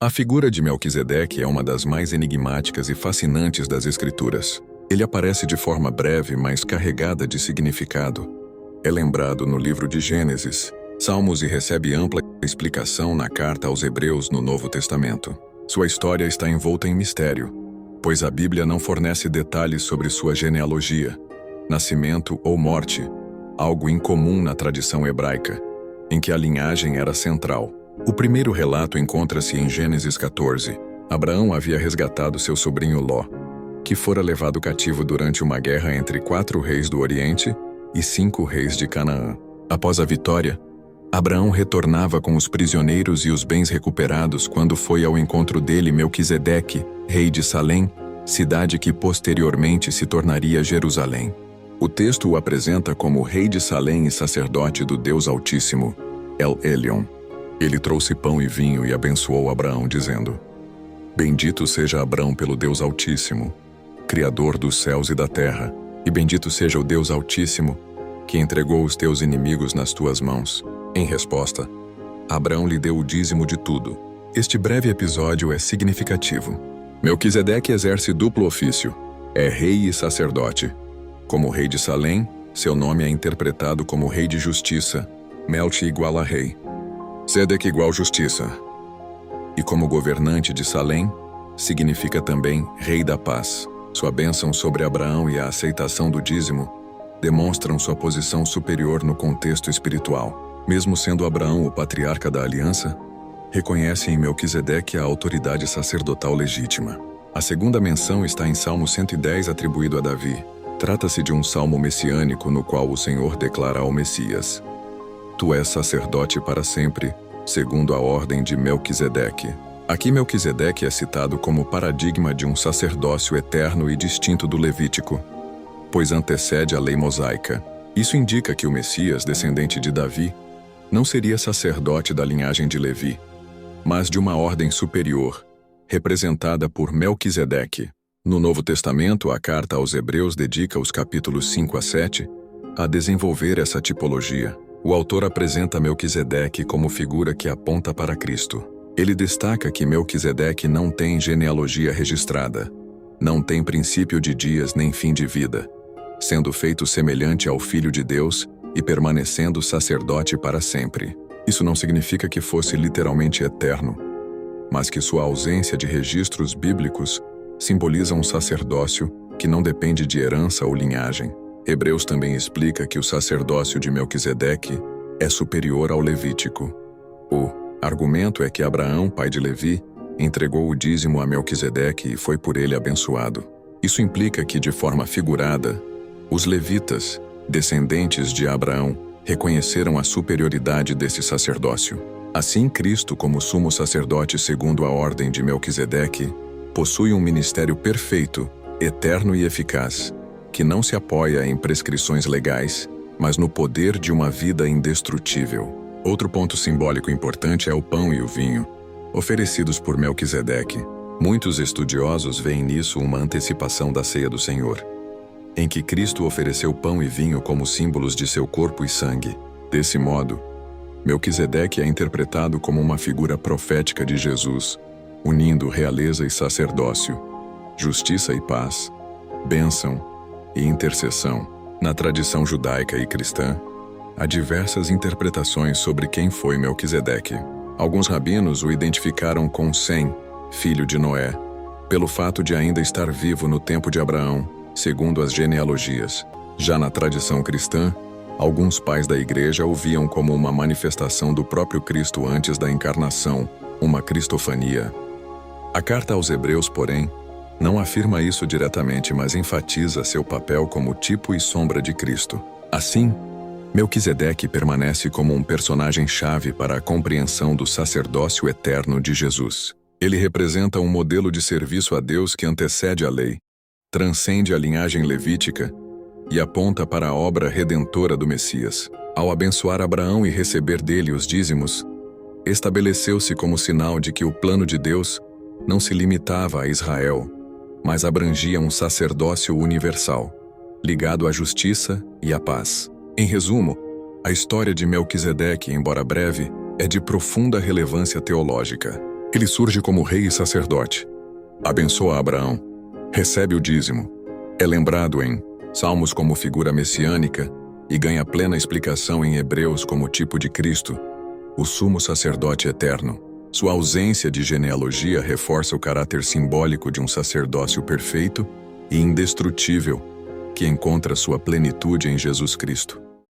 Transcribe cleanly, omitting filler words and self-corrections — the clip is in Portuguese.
A figura de Melquisedeque é uma das mais enigmáticas e fascinantes das Escrituras. Ele aparece de forma breve, mas carregada de significado. É lembrado no livro de Gênesis, Salmos e recebe ampla explicação na carta aos Hebreus no Novo Testamento. Sua história está envolta em mistério, pois a Bíblia não fornece detalhes sobre sua genealogia, nascimento ou morte, algo incomum na tradição hebraica, em que a linhagem era central. O primeiro relato encontra-se em Gênesis 14. Abraão havia resgatado seu sobrinho Ló, que fora levado cativo durante uma guerra entre 4 reis do Oriente e 5 reis de Canaã. Após a vitória, Abraão retornava com os prisioneiros e os bens recuperados quando foi ao encontro dele Melquisedeque, rei de Salém, cidade que posteriormente se tornaria Jerusalém. O texto o apresenta como rei de Salém e sacerdote do Deus Altíssimo, El Elyon. Ele trouxe pão e vinho e abençoou Abraão, dizendo: Bendito seja Abraão pelo Deus Altíssimo, Criador dos céus e da terra, e bendito seja o Deus Altíssimo, que entregou os teus inimigos nas tuas mãos. Em resposta, Abraão lhe deu o dízimo de tudo. Este breve episódio é significativo. Melquisedeque exerce duplo ofício. É rei e sacerdote. Como rei de Salém, seu nome é interpretado como rei de justiça, Melchi igual a rei, Sedeque igual justiça. E como governante de Salém, significa também rei da paz. Sua bênção sobre Abraão e a aceitação do dízimo demonstram sua posição superior no contexto espiritual. Mesmo sendo Abraão o patriarca da aliança, reconhece em Melquisedeque a autoridade sacerdotal legítima. A segunda menção está em Salmo 110, atribuído a Davi. Trata-se de um salmo messiânico no qual o Senhor declara ao Messias: Tu és sacerdote para sempre, segundo a ordem de Melquisedeque. Aqui Melquisedeque é citado como paradigma de um sacerdócio eterno e distinto do Levítico, pois antecede a lei mosaica. Isso indica que o Messias, descendente de Davi, não seria sacerdote da linhagem de Levi, mas de uma ordem superior, representada por Melquisedeque. No Novo Testamento, a carta aos Hebreus dedica os capítulos 5 a 7 a desenvolver essa tipologia. O autor apresenta Melquisedeque como figura que aponta para Cristo. Ele destaca que Melquisedeque não tem genealogia registrada, não tem princípio de dias nem fim de vida, sendo feito semelhante ao Filho de Deus e permanecendo sacerdote para sempre. Isso não significa que fosse literalmente eterno, mas que sua ausência de registros bíblicos simboliza um sacerdócio que não depende de herança ou linhagem. Hebreus também explica que o sacerdócio de Melquisedeque é superior ao levítico. O argumento é que Abraão, pai de Levi, entregou o dízimo a Melquisedeque e foi por ele abençoado. Isso implica que, de forma figurada, os levitas, descendentes de Abraão, reconheceram a superioridade desse sacerdócio. Assim, Cristo, como sumo sacerdote segundo a ordem de Melquisedeque, possui um ministério perfeito, eterno e eficaz, que não se apoia em prescrições legais, mas no poder de uma vida indestrutível. Outro ponto simbólico importante é o pão e o vinho, oferecidos por Melquisedeque. Muitos estudiosos veem nisso uma antecipação da ceia do Senhor, em que Cristo ofereceu pão e vinho como símbolos de seu corpo e sangue. Desse modo, Melquisedeque é interpretado como uma figura profética de Jesus, unindo realeza e sacerdócio, justiça e paz, bênção e intercessão. Na tradição judaica e cristã, há diversas interpretações sobre quem foi Melquisedeque. Alguns rabinos o identificaram com Sem, filho de Noé, pelo fato de ainda estar vivo no tempo de Abraão, segundo as genealogias. Já na tradição cristã, alguns pais da igreja o viam como uma manifestação do próprio Cristo antes da encarnação, uma cristofania. A carta aos Hebreus, porém, não afirma isso diretamente, mas enfatiza seu papel como tipo e sombra de Cristo. Assim, Melquisedeque permanece como um personagem-chave para a compreensão do sacerdócio eterno de Jesus. Ele representa um modelo de serviço a Deus que antecede a lei, transcende a linhagem levítica e aponta para a obra redentora do Messias. Ao abençoar Abraão e receber dele os dízimos, estabeleceu-se como sinal de que o plano de Deus não se limitava a Israel, mas abrangia um sacerdócio universal, ligado à justiça e à paz. Em resumo, a história de Melquisedeque, embora breve, é de profunda relevância teológica. Ele surge como rei e sacerdote. Abençoa Abraão. Recebe o dízimo. É lembrado em Salmos como figura messiânica e ganha plena explicação em Hebreus como tipo de Cristo, o sumo sacerdote eterno. Sua ausência de genealogia reforça o caráter simbólico de um sacerdócio perfeito e indestrutível, que encontra sua plenitude em Jesus Cristo.